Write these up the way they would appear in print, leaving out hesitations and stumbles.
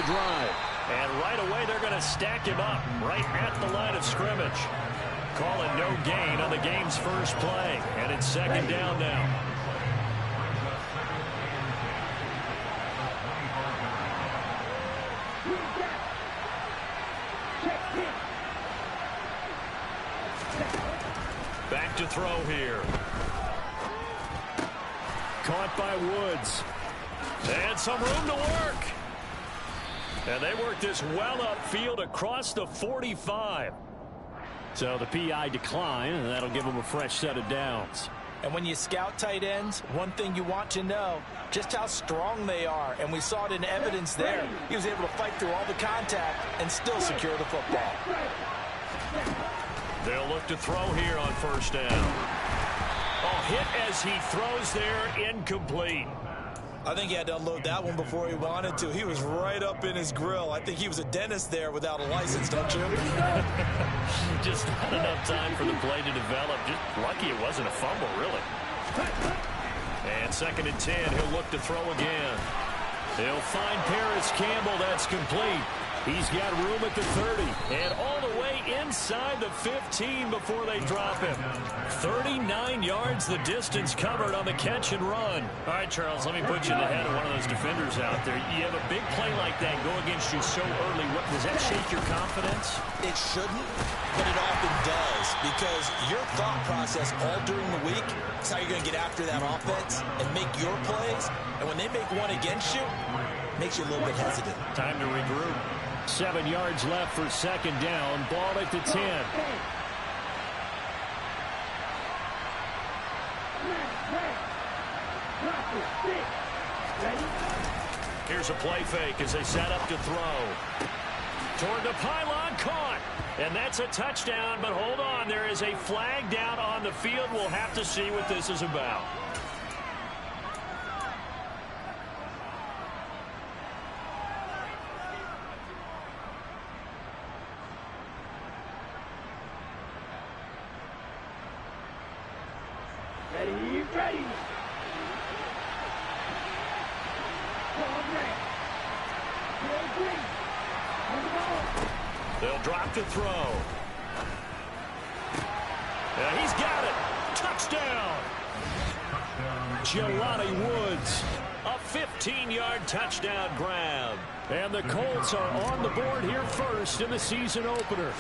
drive. And right away, they're going to stack him up right at the line of scrimmage. Call it no gain on the game's first play. And it's second down now. Back to throw here. Caught by Woods. And some room to work. And they work this well upfield across the 45. So the PI decline, and that'll give them a fresh set of downs. And when you scout tight ends, one thing you want to know, just how strong they are. And we saw it in evidence there. He was able to fight through all the contact and still secure the football. They'll look to throw here on first down. Oh, hit as he throws there, incomplete. I think he had to unload that one before he wanted to. He was right up in his grill. I think he was a dentist there without a license, don't you? Just not enough time for the play to develop. Just lucky it wasn't a fumble, really. And second and 10, he'll look to throw again. He'll find Paris Campbell. That's complete. He's got room at the 30 and all the way inside the 15 before they drop him. 39 yards the distance covered on the catch and run. All right, Charles, let me put you in the head of one of those defenders out there. You have a big play like that go against you so early. Does that shake your confidence? It shouldn't, but it often does, because your thought process all during the week is how you're going to get after that offense and make your plays. And when they make one against you, it makes you a little bit hesitant. Time to regroup. 7 yards left for second down. Ball at the 10. Here's a play fake as they set up to throw. Toward the pylon, caught. And that's a touchdown, but hold on. There is a flag down on the field. We'll have to see what this is about. Ready. They'll drop the throw. And he's got it. Touchdown. Jelani Woods. A 15-yard touchdown grab. And the Colts are on the board here first in the season opener.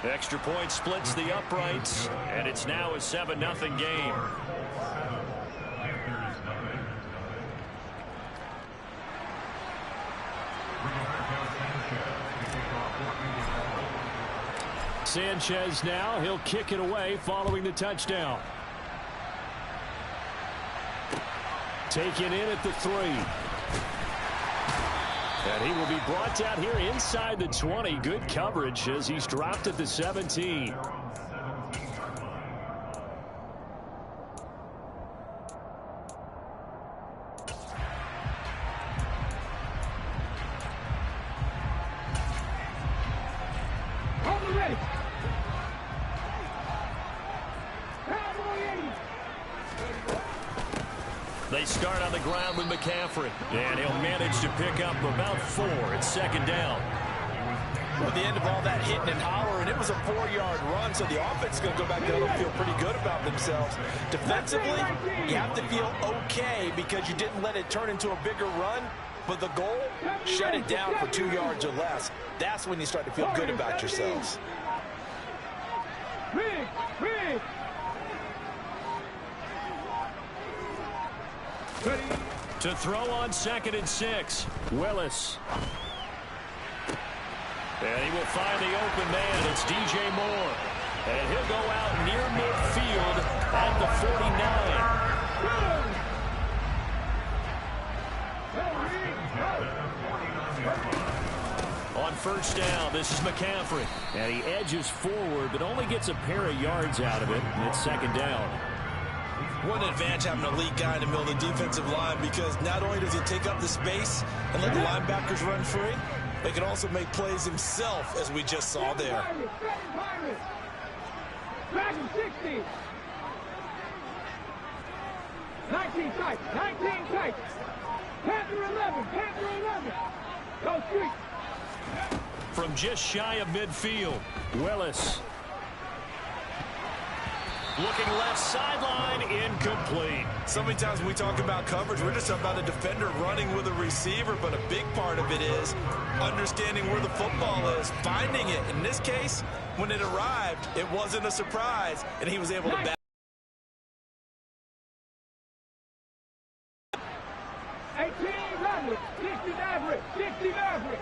Extra point splits the uprights, and it's now a 7-0 game. Sanchez now, he'll kick it away following the touchdown. Taken in at the 3. And he will be brought down here inside the 20. Good coverage as he's dropped at the 17. They start on the ground with McCaffrey, and he'll manage to pick up about 4. It's second down. At the end of all that hitting and hollering, it was a 4-yard run, so the offense is going to go back down and feel pretty good about themselves. Defensively, you have to feel okay because you didn't let it turn into a bigger run, but the goal, shut it down for 2 yards or less. That's when you start to feel good about yourselves. To throw on second and 6, Willis. And he will find the open man. It's DJ Moore. And he'll go out near midfield at the 49. On first down, this is McCaffrey. And he edges forward, but only gets a pair of yards out of it. And it's second down. What an advantage having an elite guy in the middle of the defensive line, because not only does he take up the space and let the linebackers run free, but he can also make plays himself, as we just saw there. 60. 19 tight. Panther 11. Panther 11. Go street. From just shy of midfield, Willis. Looking left sideline, incomplete. So many times when we talk about coverage, we're just talking about a defender running with a receiver, but a big part of it is understanding where the football is, finding it. In this case, when it arrived, it wasn't a surprise, and he was able to back. 18 Maverick. 60 Maverick. 60 Maverick.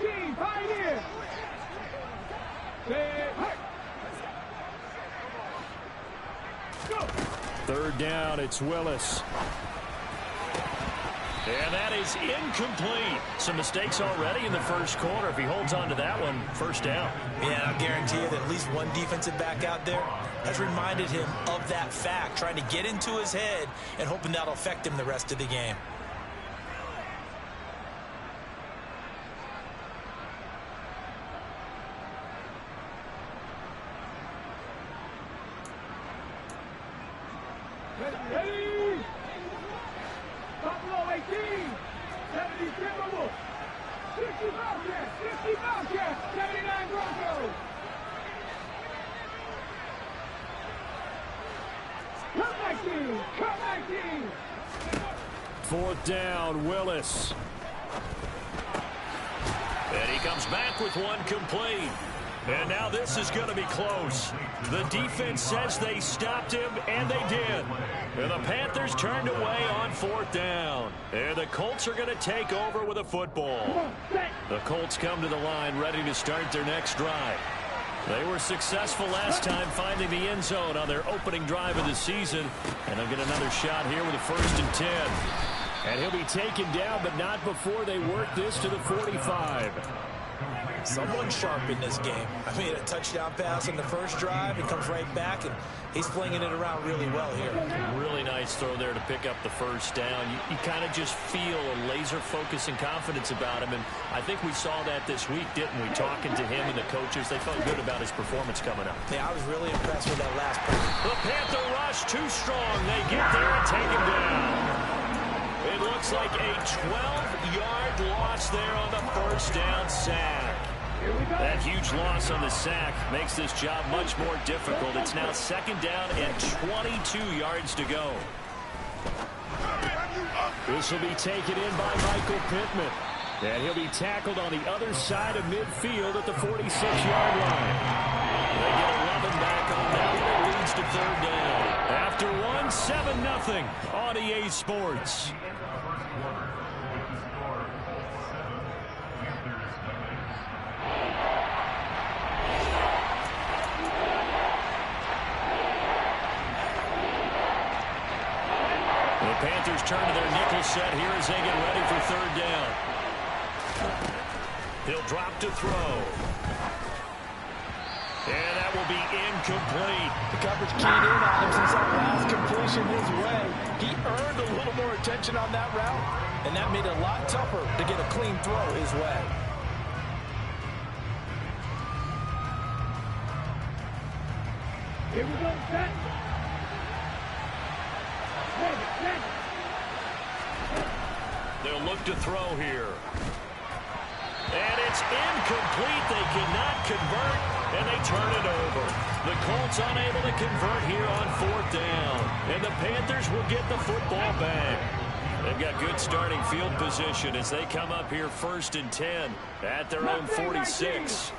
18 Pioneer. Third down, it's Willis. And that is incomplete. Some mistakes already in the first quarter. If he holds on to that one, first down. Yeah, I'll guarantee you that at least one defensive back out there has reminded him of that fact, trying to get into his head and hoping that'll affect him the rest of the game. Ready. Buffalo 18. 70 Timberwolves. 60 Bobcats. 60 Bobcats. 79 Broncos. Come 19. Come 19. Fourth down, Willis. And he comes back with one complete. And now this is going to be close. The defense says they stopped him, and they did. And the Panthers turned away on fourth down. And the Colts are going to take over with a football. The Colts come to the line ready to start their next drive. They were successful last time finding the end zone on their opening drive of the season. And they'll get another shot here with a 1st and 10. And he'll be taken down, but not before they work this to the 45. Someone sharp in this game. I mean, a touchdown pass in the first drive. It comes right back, and he's flinging it around really well here. Really nice throw there to pick up the first down. You kind of just feel a laser focus and confidence about him, and I think we saw that this week, didn't we? Talking to him and the coaches, they felt good about his performance coming up. Yeah, I was really impressed with that last play. The Panther rush too strong. They get there and take him down. It looks like a 12-yard loss there on the first down sack. That huge loss on the sack makes this job much more difficult. It's now 2nd down and 22 yards to go. This will be taken in by Michael Pittman. And he'll be tackled on the other side of midfield at the 46-yard line. They get 11 back on that one. It leads to 3rd down. After 7-0 on EA Sports. The Panthers turn to their nickel set here as they get ready for 3rd down. He'll drop to throw. And that will be incomplete. The coverage keyed in on him since that last completion his way. He earned a little more attention on that route, and that made it a lot tougher to get a clean throw his way. Here we go, set. They'll look to throw here. And it's incomplete. They cannot convert, and they turn it over. The Colts unable to convert here on 4th down. And the Panthers will get the football back. They've got good starting field position as they come up here 1st and 10 at their own 46.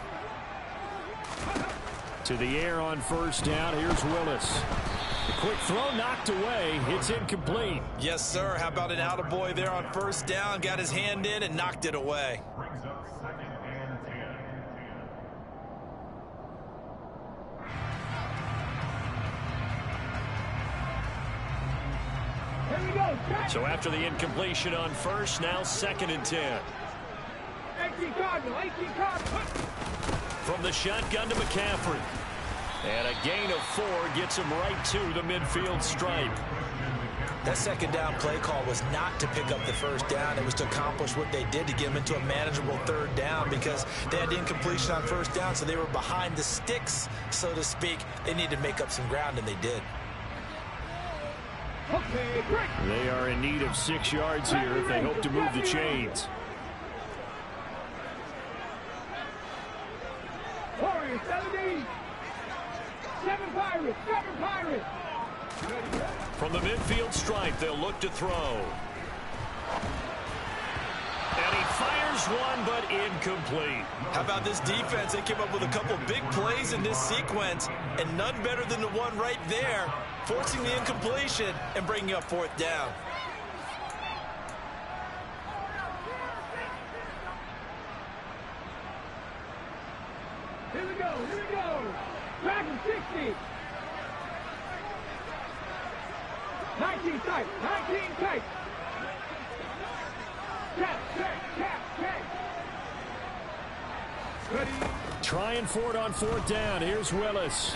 To the air on 1st down. Here's Willis. The quick throw knocked away. It's incomplete. Yes, sir. How about an attaboy there on 1st down? Got his hand in and knocked it away. So after the incompletion on 1st, now 2nd and 10. 18 Cardinal, 18 Cardinal. From the shotgun to McCaffrey. And a gain of 4 gets him right to the midfield stripe. That 2nd down play call was not to pick up the 1st down. It was to accomplish what they did to get them into a manageable 3rd down because they had the incompletion on 1st down, so they were behind the sticks, so to speak. They needed to make up some ground, and they did. Okay, break. They are in need of 6 yards here if they hope to move the chains. Warriors, 70. 7 Pirates, 7 Pirates. From the midfield stripe, they'll look to throw. And he fires one, but incomplete. How about this defense? They came up with a couple big plays in this sequence, and none better than the one right there, forcing the incompletion and bringing up 4th down. Here we go, here we go. Back in 60. 19 tight, 19 tight. Cap. Ready. Trying for it on 4th down. Here's Willis.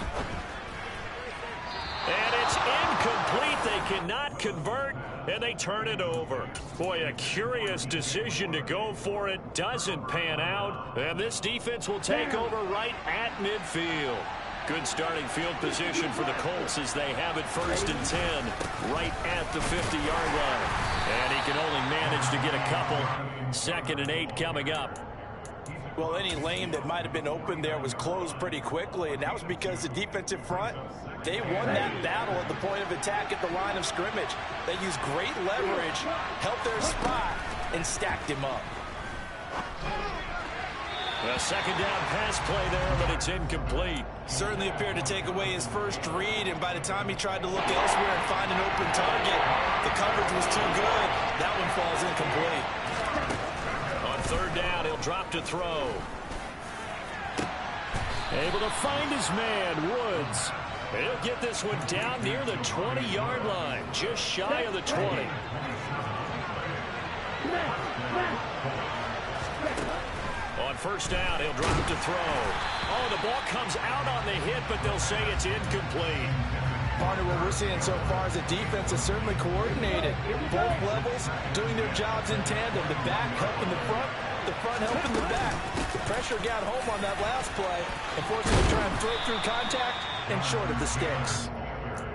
And it's incomplete. They cannot convert, and they turn it over. Boy, a curious decision to go for it. Doesn't pan out, and this defense will take over right at midfield. Good starting field position for the Colts as they have it 1st and 10 right at the 50-yard line. And he can only manage to get a couple. 2nd and 8 coming up. Well, any lane that might have been open there was closed pretty quickly, and that was because the defensive front, they won that battle at the point of attack at the line of scrimmage. They used great leverage, helped their spot, and stacked him up. A 2nd down pass play there, but it's incomplete. Certainly appeared to take away his first read, and by the time he tried to look elsewhere and find an open target, the coverage was too good. That one falls incomplete. On 3rd down, he'll drop to throw. Able to find his man, Woods. He'll get this one down near the 20-yard line, just shy of the 20. On 1st down, he'll drop to throw. Oh, the ball comes out on the hit, but they'll say it's incomplete. Partner, what we're seeing so far is the defense is certainly coordinated. Both levels doing their jobs in tandem. The back helping the front helping the back. The pressure got home on that last play and forced him to try and throw through contact and short of the sticks.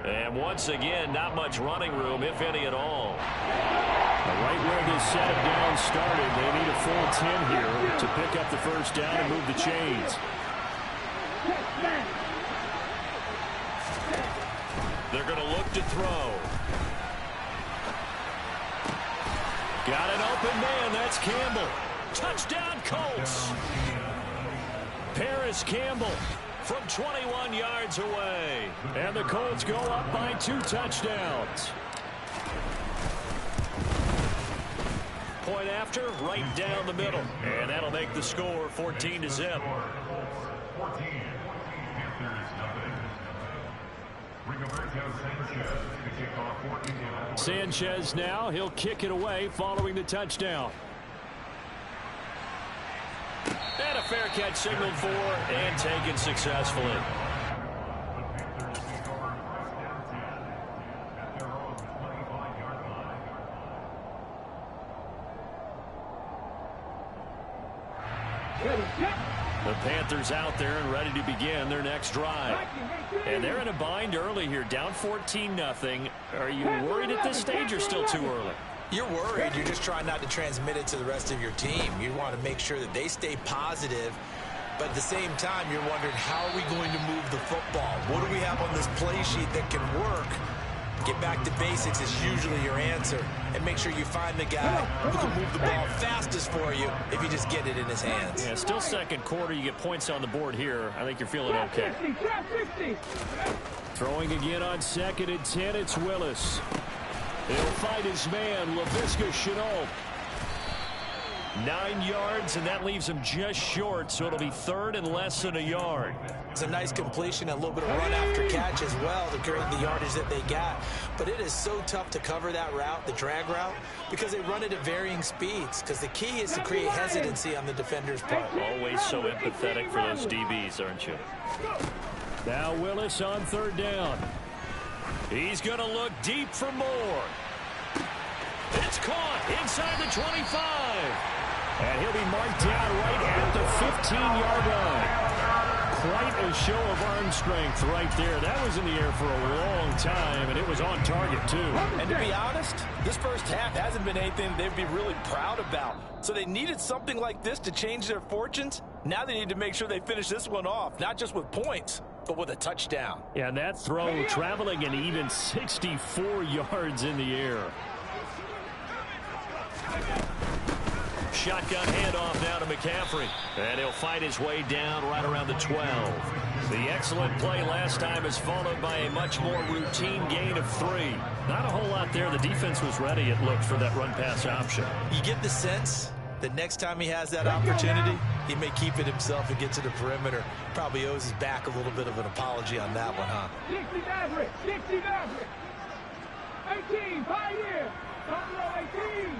And once again, not much running room, if any at all. Right where this set of downs started, they need a full 10 here to pick up the 1st down and move the chains. They're going to look to throw. Got an open man. That's Campbell. Touchdown, Colts. Paris Campbell from 21 yards away. And the Colts go up by 2 touchdowns. Point after, right down the middle. And that'll make the score 14-0. Sanchez now, he'll kick it away following the touchdown. And a fair catch signaled for and taken successfully. The Panthers out there and ready to begin their next drive. And they're in a bind early here, down 14-0. Are you worried at this stage or still too early? You're worried. You're just trying not to transmit it to the rest of your team. You want to make sure that they stay positive. But at the same time, you're wondering, how are we going to move the football? What do we have on this play sheet that can work? Get back to basics is usually your answer. And make sure you find the guy who can move the ball fastest for you if you just get it in his hands. Yeah, still 2nd quarter. You get points on the board here. I think you're feeling okay. Throwing again on 2nd and 10. It's Willis. He'll find his man, Laviska Shenault. 9 yards, and that leaves him just short, so it'll be 3rd and less than a yard. It's a nice completion and a little bit of run after catch as well to create the yardage that they got. But it is so tough to cover that route, the drag route, because they run it at varying speeds. Because the key is to create hesitancy on the defender's part. Always so empathetic for those DBs, aren't you? Now Willis on 3rd down. He's going to look deep for more. It's caught inside the 25. And he'll be marked down right at the 15-yard line. quite a show of arm strength right there. That was in the air for a long time, and it was on target, too. And to be honest, this first half hasn't been anything they'd be really proud about. So they needed something like this to change their fortunes. Now they need to make sure they finish this one off, not just with points, but with a touchdown. Yeah, and that throw traveling an even 64 yards in the air. Shotgun handoff now to McCaffrey. And he'll fight his way down right around the 12. The excellent play last time is followed by a much more routine gain of 3. Not a whole lot there. The defense was ready, it looked, for that run-pass option. You get the sense that next time he has that opportunity, he may keep it himself and get to the perimeter. Probably owes his back a little bit of an apology on that one, huh? 60 Maverick, 60 Maverick. 18, Pioneer. 18.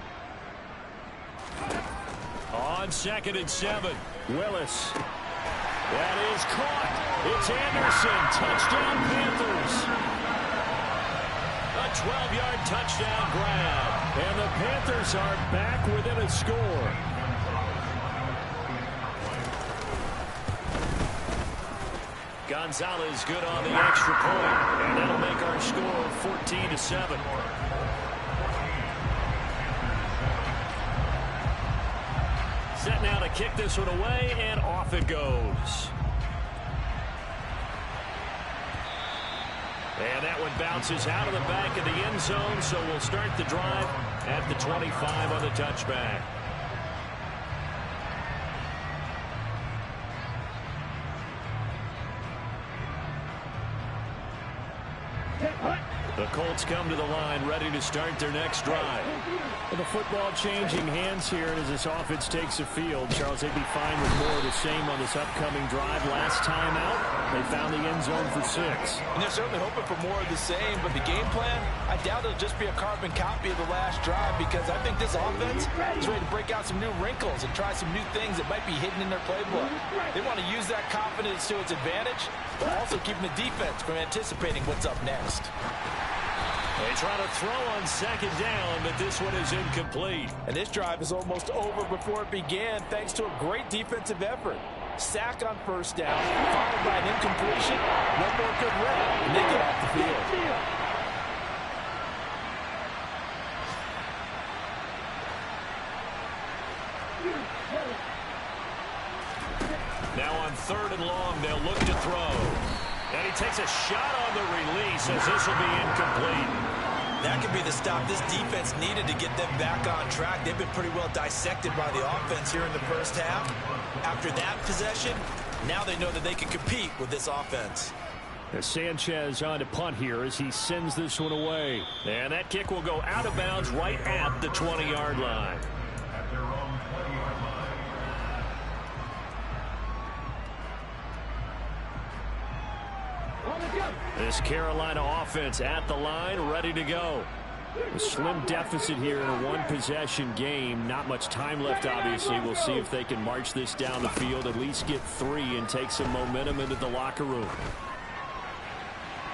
On 2nd and 7, Willis. That is caught. It's Anderson. Touchdown, Panthers. A 12-yard touchdown grab. And the Panthers are back within a score. Gonzalez good on the extra point. And that'll make our score 14-7. Set now to kick this one away, and off it goes. And that one bounces out of the back of the end zone, so we'll start the drive at the 25 on the touchback. The Colts come to the line, ready to start their next drive. With the football changing hands here, and as this offense takes the field, Charles, they'd be fine with more of the same on this upcoming drive. Last time out, they found the end zone for 6. And they're certainly hoping for more of the same, but the game plan, I doubt it'll just be a carbon copy of the last drive, because I think this offense is ready to break out some new wrinkles and try some new things that might be hidden in their playbook. They want to use that confidence to its advantage, but also keeping the defense from anticipating what's up next. They try to throw on 2nd down, but this one is incomplete. And this drive is almost over before it began, thanks to a great defensive effort. Sack on 1st down, followed by an incompletion, one more good rep, and they get off the field. Now on 3rd and long, they'll look to throw. And he takes a shot on the release as this will be incomplete. That could be the stop this defense needed to get them back on track. They've been pretty well dissected by the offense here in the first half. After that possession, now they know that they can compete with this offense. Sanchez on to punt here as he sends this one away. And that kick will go out of bounds right at the 20-yard line. This Carolina offense at the line, ready to go. A slim deficit here in a one-possession game. Not much time left, obviously. We'll see if they can march this down the field, at least get 3, and take some momentum into the locker room.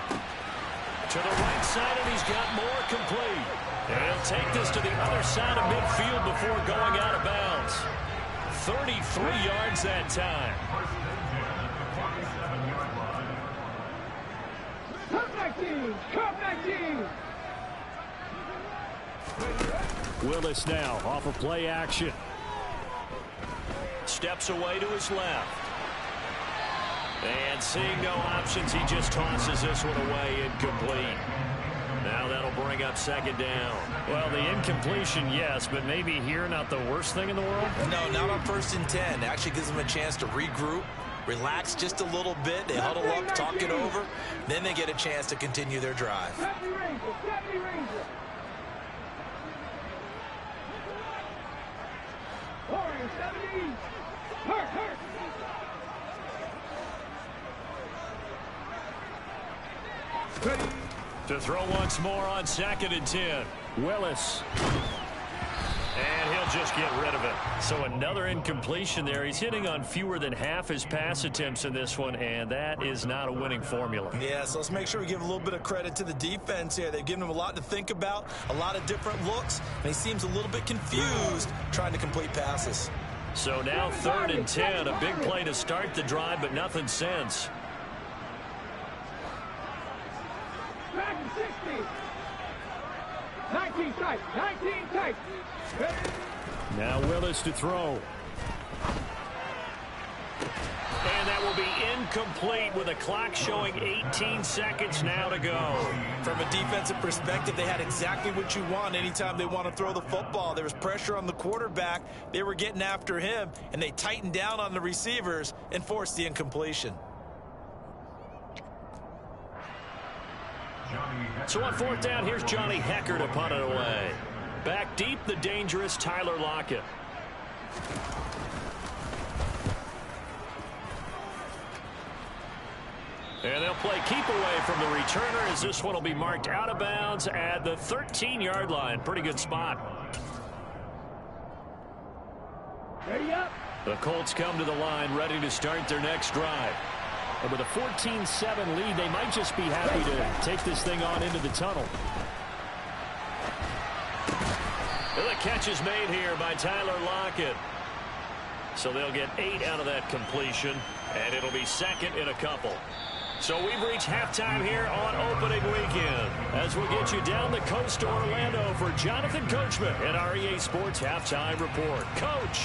To the right side, and he's got more complete. And he'll take this to the other side of midfield before going out of bounds. 33 yards that time. Come back, team. Willis now off of play action. Steps away to his left. And seeing no options, he just tosses this one away, incomplete. Now that'll bring up 2nd down. Well, the incompletion, yes, but maybe here not the worst thing in the world? No, not on 1st and 10. Actually gives them a chance to regroup, relax just a little bit. They huddle up, talk it over. Then they get a chance to continue their drive. 70 Ranger. Warrior 70. Hurt. To throw once more on 2nd and 10. Willis. And he'll just get rid of it. So another incompletion there. He's hitting on fewer than half his pass attempts in this one, and that is not a winning formula. Yeah, so let's make sure we give a little bit of credit to the defense here. They've given him a lot to think about, a lot of different looks, and he seems a little bit confused trying to complete passes. So now 3rd and 10. A big play to start the drive, but nothing since. Back to 60. 19 tight. 19 tight. Now Willis to throw. And that will be incomplete with a clock showing 18 seconds now to go. From a defensive perspective, they had exactly what you want anytime they want to throw the football. There was pressure on the quarterback. They were getting after him, and they tightened down on the receivers and forced the incompletion. So on 4th down, here's Johnny Hecker to punt it away. Back deep, the dangerous Tyler Lockett. And they'll play keep away from the returner as this one will be marked out of bounds at the 13-yard line. Pretty good spot. Ready up. The Colts come to the line ready to start their next drive. And with a 14-7 lead, they might just be happy to take this thing on into the tunnel. And the catch is made here by Tyler Lockett. So they'll get 8 out of that completion, and it'll be 2nd and a couple. So we've reached halftime here on opening weekend as we'll get you down the coast to Orlando for Jonathan Coachman at our EA Sports Halftime Report. Coach.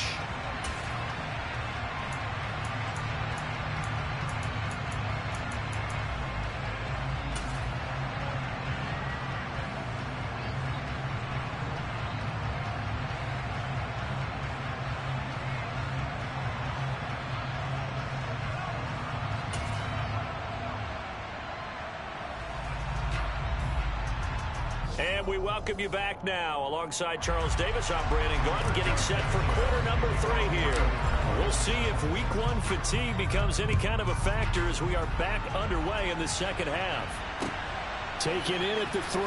And we welcome you back now. Alongside Charles Davis, I'm Brandon Gordon, getting set for quarter number 3 here. We'll see if week 1 fatigue becomes any kind of a factor as we are back underway in the second half. Taken in at the 3.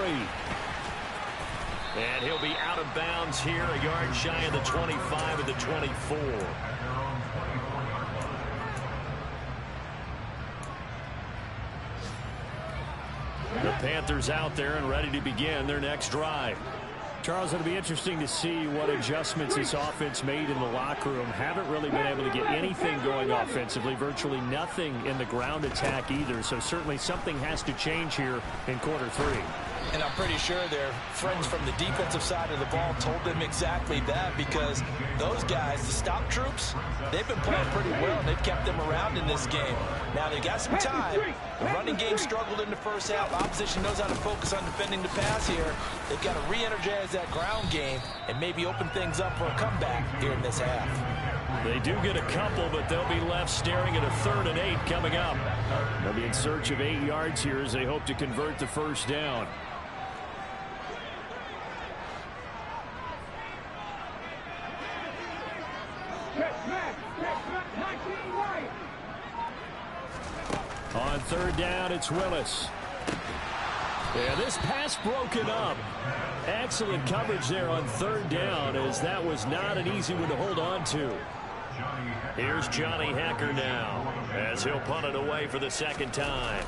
And he'll be out of bounds here, a yard shy of the 25 of the 24. The Panthers out there and ready to begin their next drive. Charles, it'll be interesting to see what adjustments this offense made in the locker room. Haven't really been able to get anything going offensively, virtually nothing in the ground attack either. So certainly something has to change here in quarter 3. And I'm pretty sure their friends from the defensive side of the ball told them exactly that, because those guys, the stop troops, they've been playing pretty well, and they've kept them around in this game. Now, they got some time. The running game struggled in the first half. Opposition knows how to focus on defending the pass here. They've got to re-energize that ground game and maybe open things up for a comeback here in this half. They do get a couple, but they'll be left staring at a 3rd and 8 coming up. They'll be in search of 8 yards here as they hope to convert the first down. On 3rd down, it's Willis. Yeah, this pass broken up. Excellent coverage there on 3rd down, as that was not an easy one to hold on to. Here's Johnny Hecker now, as he'll punt it away for the 2nd time.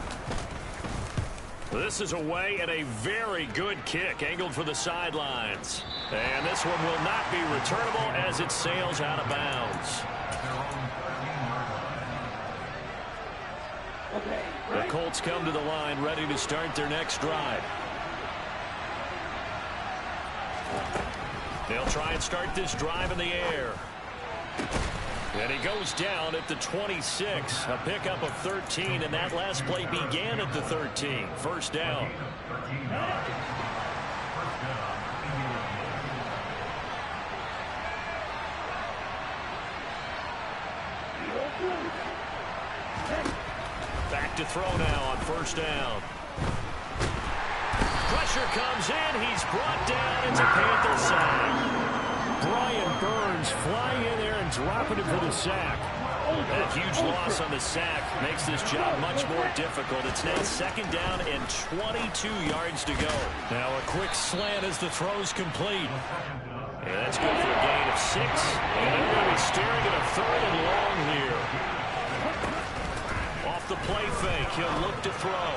This is away and a very good kick, angled for the sidelines. And this one will not be returnable as it sails out of bounds. The Colts come to the line ready to start their next drive. They'll try and start this drive in the air. And he goes down at the 26. A pickup of 13, and that last play began at the 13. First down. Back to throw now on 1st down. Pressure comes in. He's brought down. It's a Panther sack. Brian Burns flying in there and dropping it for the sack. That huge loss on the sack makes this job much more difficult. It's now 2nd down and 22 yards to go. Now a quick slant as the throw's complete. And that's good for a gain of 6. And they're going to be staring at a 3rd and long here. Off the play fake, he'll look to throw.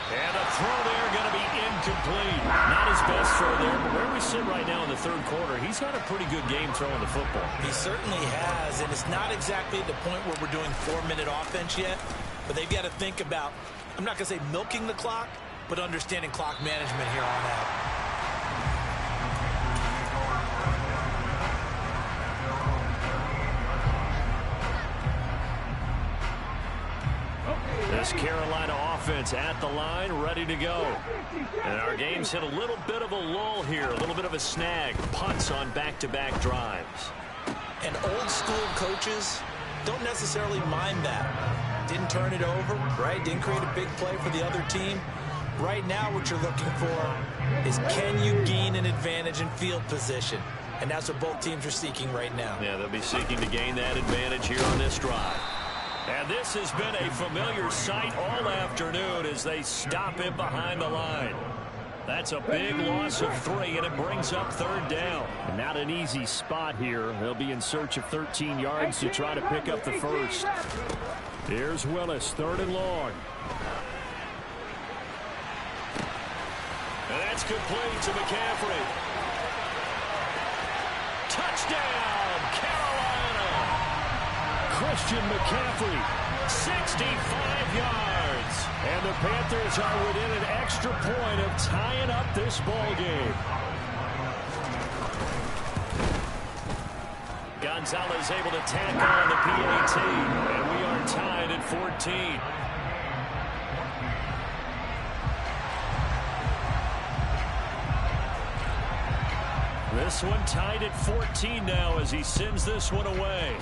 And the throw there going to be incomplete. Not his best throw there, but where we sit right now in the third quarter, he's had a pretty good game throwing the football. He certainly has, and it's not exactly the point where we're doing 4-minute offense yet, but they've got to think about, I'm not going to say milking the clock, but understanding clock management here on out. This Carolina offense at the line, ready to go. And our game's hit a little bit of a lull here, a little bit of a snag. Punts on back-to-back drives. And old-school coaches don't necessarily mind that. Didn't turn it over, right? Didn't create a big play for the other team. Right now what you're looking for is, can you gain an advantage in field position? And that's what both teams are seeking right now. Yeah, they'll be seeking to gain that advantage here on this drive. And this has been a familiar sight all afternoon as they stop him behind the line. That's a big loss of 3, and it brings up third down. Not an easy spot here. They'll be in search of 13 yards to try to pick up the first. Here's Willis, 3rd and long. And that's complete to McCaffrey. Touchdown, Carolina! Christian McCaffrey, 65 yards. And the Panthers are within an extra point of tying up this ball game. Gonzalez able to tack on the PAT, and we are tied at 14. This one tied at 14 now as he sends this one away.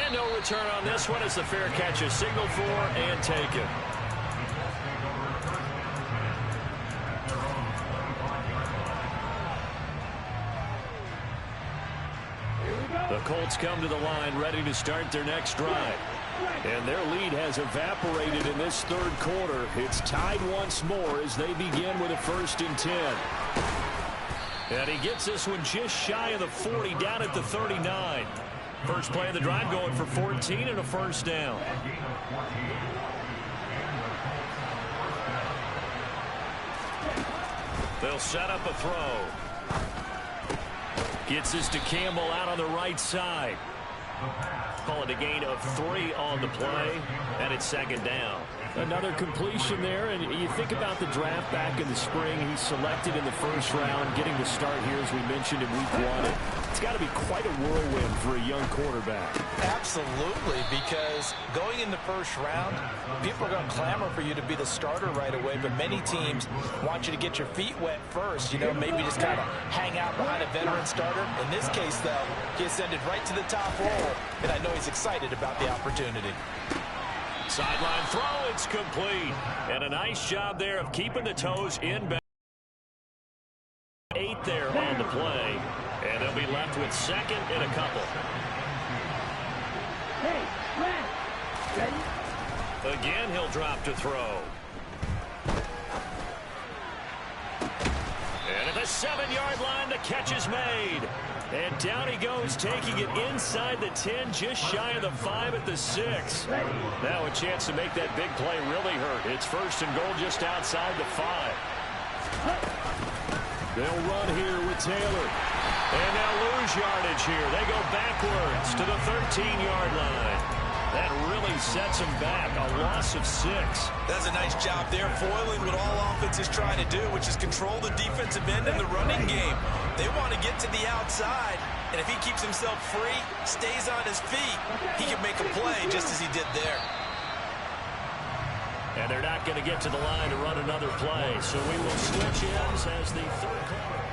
And no return on this one as the fair catch is signaled for and taken. The Colts come to the line ready to start their next drive. And their lead has evaporated in this third quarter. It's tied once more as they begin with a 1st and 10. And he gets this one just shy of the 40, down at the 39. First play of the drive going for 14 and a first down. They'll set up a throw. Gets this to Campbell out on the right side. Call it a gain of 3 on the play, and it's 2nd down. Another completion there, and you think about the draft back in the spring. He's selected in the 1st round, getting the start here, as we mentioned, in week 1. It's got to be quite a whirlwind for a young quarterback. Absolutely, because going in the 1st round, people are going to clamor for you to be the starter right away, but many teams want you to get your feet wet first, you know, maybe just kind of hang out behind a veteran starter. In this case, though, he ascended right to the top roll, and I know he's excited about the opportunity. Sideline throw, it's complete. And a nice job there of keeping the toes in bounds. 8 there on the play. And they'll be left with 2nd and a couple. Again, he'll drop to throw. And at the 7-yard line, the catch is made. And down he goes, taking it inside the 10, just shy of the 5 at the 6. Now a chance to make that big play really hurt. It's 1st and goal just outside the 5. They'll run here with Taylor. And they'll lose yardage here. They go backwards to the 13-yard line. That really sets them back, a loss of 6. That's a nice job there, foiling what all offenses try to do, which is control the defensive end in the running game. They want to get to the outside, and if he keeps himself free, stays on his feet, he can make a play just as he did there. And they're not going to get to the line to run another play, so we will switch ends as the third quarter.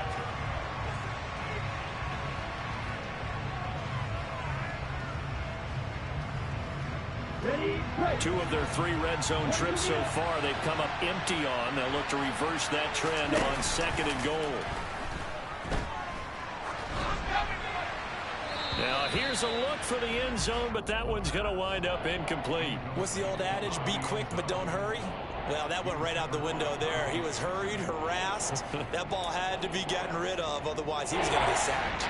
Two of their 3 red zone trips so far they've come up empty on. They'll look to reverse that trend on 2nd and goal. Now here's a look for the end zone, but that one's going to wind up incomplete. What's the old adage? Be quick, but don't hurry. Well, that went right out the window there. He was hurried, harassed. That ball had to be gotten rid of, otherwise he was going to get sacked.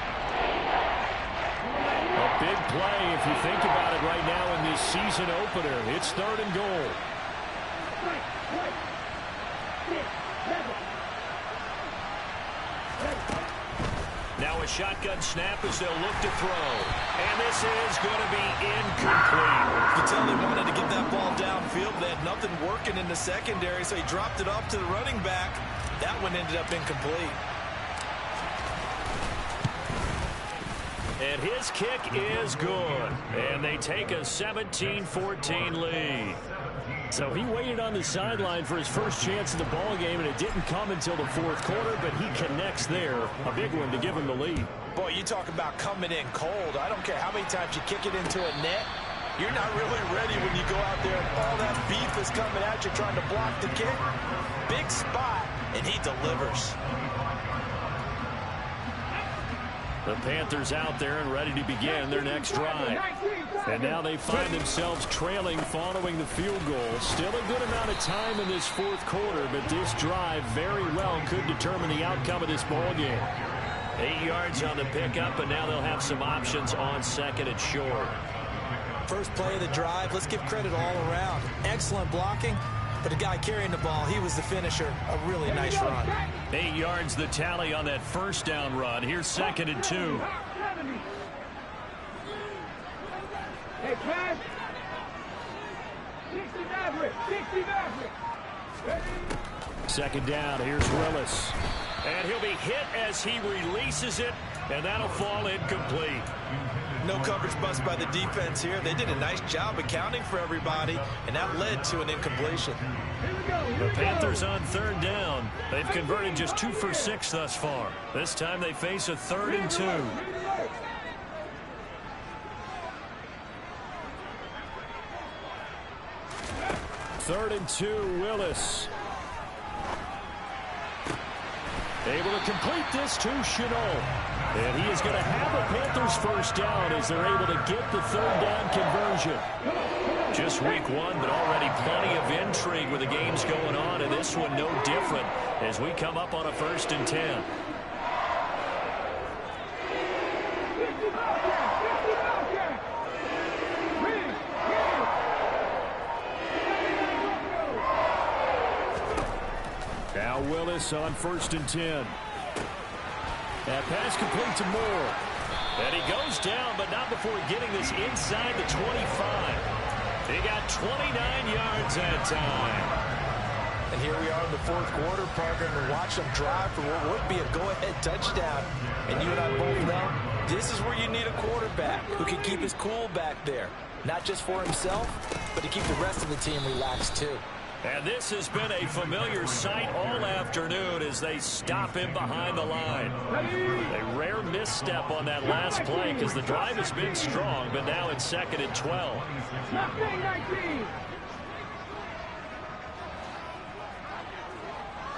A big play if you think about it right now in this season opener. It's 3rd and goal. Now a shotgun snap as they'll look to throw. And this is going to be incomplete. You can tell they wanted to get that ball downfield. They had nothing working in the secondary, so he dropped it off to the running back. That one ended up incomplete. And his kick is good. And they take a 17-14 lead. So he waited on the sideline for his first chance in the ball game, and it didn't come until the fourth quarter, but he connects there. A big one to give him the lead. Boy, you talk about coming in cold. I don't care how many times you kick it into a net. You're not really ready when you go out there and all that beef is coming at you trying to block the kick. Big spot, and he delivers. The Panthers out there and ready to begin their next drive. And now they find themselves trailing following the field goal. Still a good amount of time in this fourth quarter, but this drive very well could determine the outcome of this ball game. 8 yards on the pickup, and now they'll have some options on second and short. First play of the drive, let's give credit all around. Excellent blocking, but the guy carrying the ball, he was the finisher. A really nice run. 8 yards the tally on that first down run. Here's second and 2. Hey, pass. 60 Maverick. 60 Maverick. Second down. Here's Willis. And he'll be hit as he releases it, and that'll fall incomplete. No coverage bust by the defense here. They did a nice job accounting for everybody, and that led to an incompletion. The Panthers on third down. They've converted just 2 for 6 thus far. This time they face a 3rd and 2. Third and 2, Willis. Able to complete this to Chenault. And he is going to have a Panthers first down as they're able to get the third down conversion. Just week 1, but already plenty of intrigue with the games going on, and this one no different as we come up on a 1st and 10. Now Willis on 1st and 10. That pass complete to Moore. And he goes down, but not before getting this inside the 25. He got 29 yards that time. And here we are in the fourth quarter, partner, and watch them drive for what would be a go-ahead touchdown. And you and I both know this is where you need a quarterback who can keep his cool back there. Not just for himself, but to keep the rest of the team relaxed too. And this has been a familiar sight all afternoon as they stop him behind the line. A rare misstep on that last play because the drive has been strong, but now it's 2nd and 12. 19.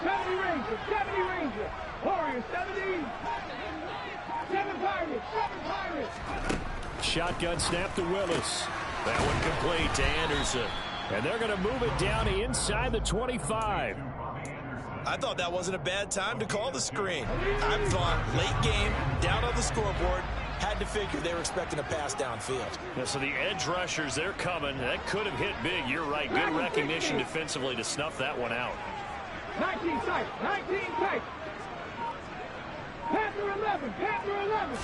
70 Rangers, 70 Rangers. Warriors, 70. 7 Pirates, 7 Pirates. Shotgun snap to Willis. That one complete to Anderson. And they're going to move it down inside the 25. I thought that wasn't a bad time to call the screen. I thought late game, down on the scoreboard, had to figure they were expecting a pass downfield. Yeah, so the edge rushers, they're coming. That could have hit big. You're right. Good recognition defensively to snuff that one out. 19 tight, 19 tight. Panther 11, Panther 11.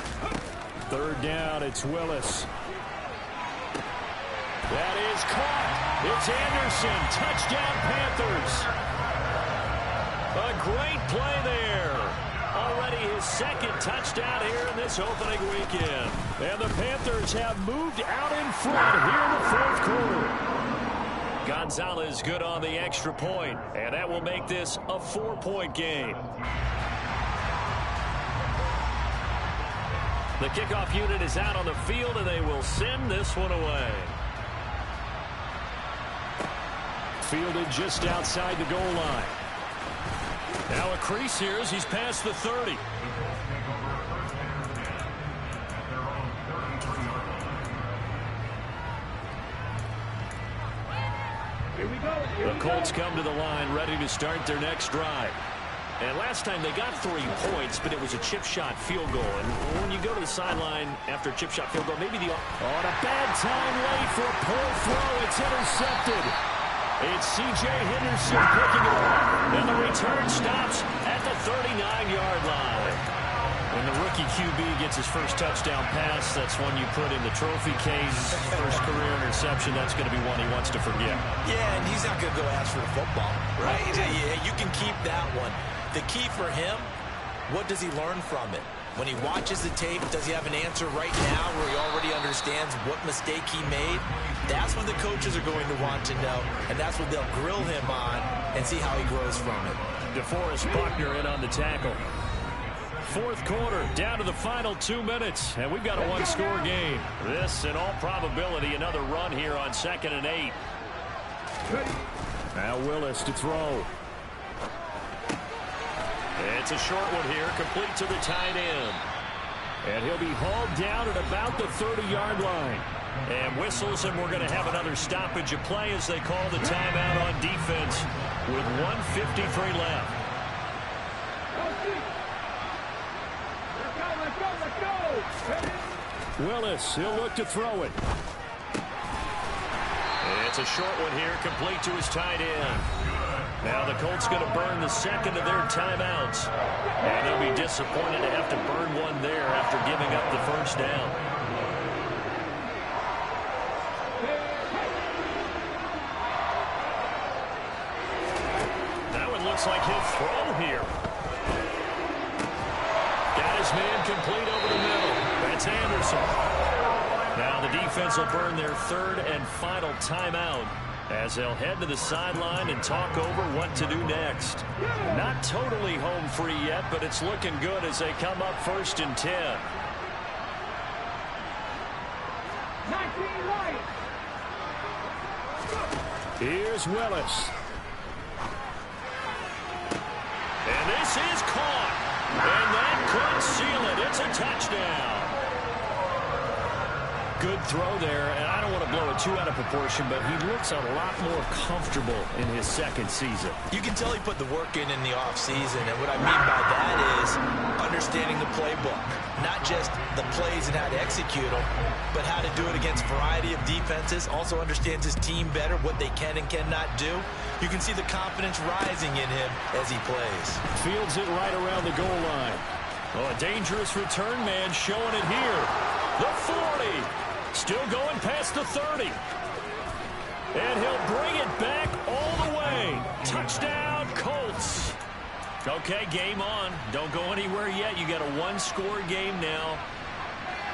Third down, it's Willis. That is caught. It's Anderson. Touchdown, Panthers. A great play there. Already his 2nd touchdown here in this opening weekend. And the Panthers have moved out in front here in the fourth quarter. Gonzalez good on the extra point, and that will make this a 4-point game. The kickoff unit is out on the field, and they will send this one away. Fielded just outside the goal line. Now a crease here as he's past the 30. Here we go. The Colts come to the line ready to start their next drive. And last time they got 3 points, but it was a chip shot field goal. And when you go to the sideline after a chip shot field goal, maybe on a bad time late for a poor throw. It's intercepted. It's C.J. Henderson picking it up. And the return stops at the 39-yard line. When the rookie QB gets his first touchdown pass, that's one you put in the trophy case. First career interception, that's going to be one he wants to forget. Yeah, and he's not going to go ask for the football, right? Yeah, you can keep that one. The key for him, what does he learn from it? When he watches the tape, does he have an answer right now where he already understands what mistake he made? That's what the coaches are going to want to know, and that's what they'll grill him on and see how he grows from it. DeForest Buckner in on the tackle. Fourth quarter, down to the final 2 minutes, and we've got a one-score game. This, in all probability, another run here on 2nd and 8. Now Willis to throw. It's a short one here, complete to the tight end. And he'll be hauled down at about the 30-yard line. And whistles, and we're going to have another stoppage of play as they call the timeout on defense with 1:53 left. Willis, he'll look to throw it. It's a short one here, complete to his tight end. Now the Colts going to burn the second of their timeouts. And they'll be disappointed to have to burn one there after giving up the first down. That one looks like he'll throw here. Got his man complete over the middle. That's Anderson. Now the defense will burn their third and final timeout as they'll head to the sideline and talk over what to do next. Not totally home free yet, but it's looking good as they come up 1st and 10. 19 right. Here's Willis. And this is caught. And that could seal it. It's a touchdown. Good throw there, and I don't want to blow it too out of proportion, but he looks a lot more comfortable in his second season. You can tell he put the work in the offseason, and what I mean by that is understanding the playbook. Not just the plays and how to execute them, but how to do it against a variety of defenses. Also understands his team better, what they can and cannot do. You can see the confidence rising in him as he plays. Fields it right around the goal line. Oh, a dangerous return man showing it here. The 40. Still going past the 30. And he'll bring it back all the way. Touchdown, Colts. Okay, game on. Don't go anywhere yet. You got a one-score game now.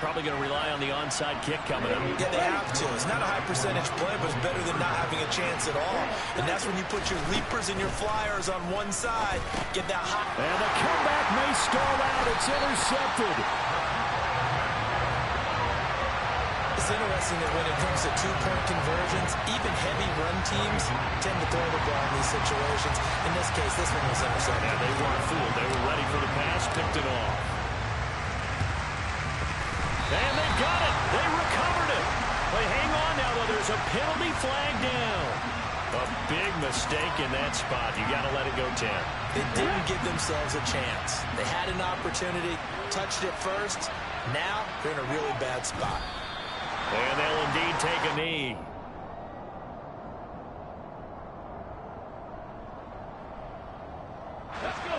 Probably going to rely on the onside kick coming up. Yeah, they have to. It's not a high percentage play, but it's better than not having a chance at all. And that's when you put your leapers and your flyers on one side. Get that hot. And the comeback may stall out. It's intercepted. It's interesting that when it comes to two-point conversions, even heavy run teams tend to throw the ball in these situations. In this case, this one was intercepted. Yeah, they weren't fooled. They were ready for the pass, picked it off. And they got it. They recovered it. But hang on now, though. There's a penalty flag down. A big mistake in that spot. You got to let it go 10. They didn't give themselves a chance. They had an opportunity, touched it first. Now they're in a really bad spot. And they'll indeed take a knee. Let's go.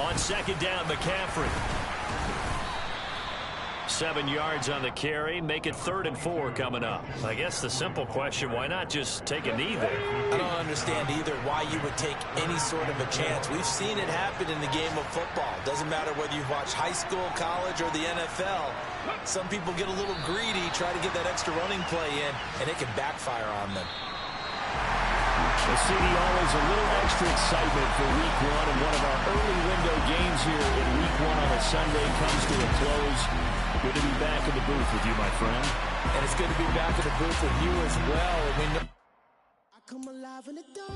On second down, McCaffrey. 7 yards on the carry. Make it 3rd and 4 coming up. I guess the simple question, why not just take a knee there? I don't understand either why you would take any sort of a chance. We've seen it happen in the game of football. Doesn't matter whether you've watched high school, college, or the NFL. Some people get a little greedy, try to get that extra running play in, and it can backfire on them. The city always a little extra excitement for week one, and one of our early window games here in week one on a Sunday comes to a close. Good to be back in the booth with you, my friend. And it's good to be back in the booth with you as well. And we know I come alive in the dark.